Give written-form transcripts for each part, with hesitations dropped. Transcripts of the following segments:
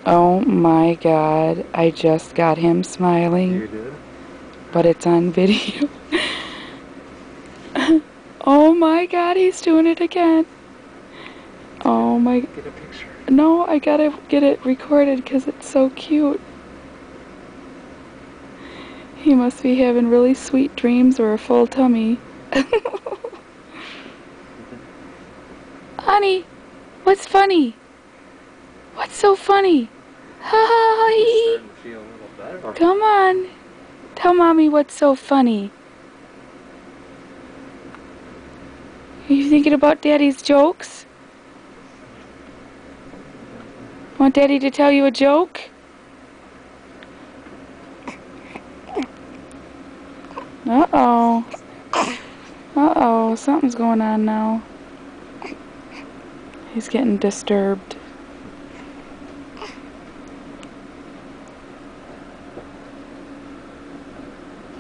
Oh my God, I just got him smiling. You did? But it's on video. Oh my God, he's doing it again. Oh my. Get a picture. No, I gotta get it recorded because it's so cute. He must be having really sweet dreams or a full tummy. Honey, what's funny? What's so funny? Hi. Starting to feel a little better. Come on. Tell Mommy what's so funny. Are you thinking about Daddy's jokes? Want Daddy to tell you a joke? Uh-oh. Uh-oh, something's going on now. He's getting disturbed.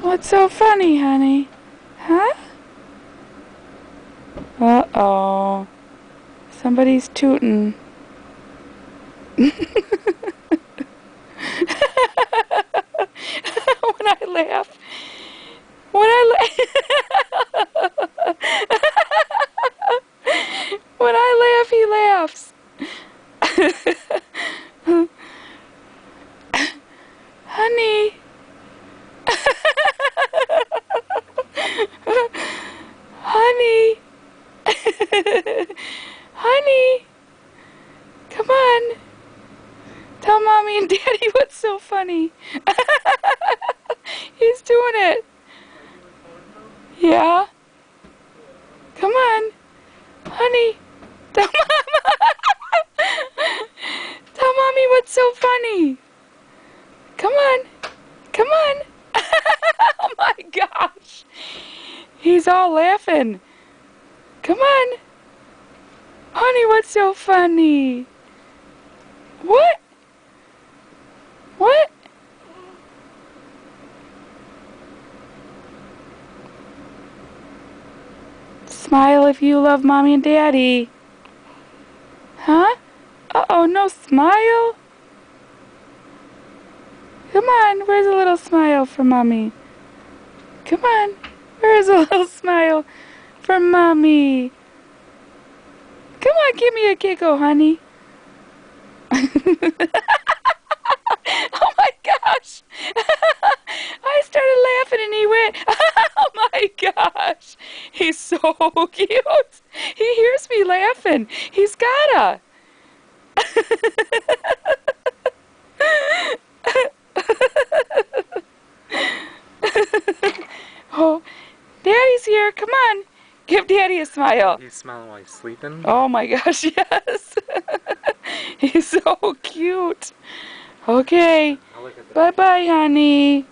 What's so funny, honey? Huh? Uh-oh. Somebody's tooting. When I laugh. When I laugh, he laughs. Honey. Honey. Honey. Come on. Tell Mommy and Daddy what's so funny. He's doing it. Yeah? Come on. Honey. Tell Tell Mommy what's so funny. Come on. Come on. Oh my gosh. He's all laughing. Come on. Honey, what's so funny? What? What? Smile if you love Mommy and Daddy. Huh? Uh-oh, no smile? Come on, where's a little smile for Mommy? Come on, where's a little smile for Mommy? Come on, give me a giggle, honey. Oh my gosh! I started laughing and he went, oh my gosh! He's so cute! He hears me laughing. He's gotta! Oh, Daddy's here. Come on. Give Daddy a smile. He's smiling while he's sleeping. Oh my gosh, yes. He's so cute. Okay. Bye-bye, honey.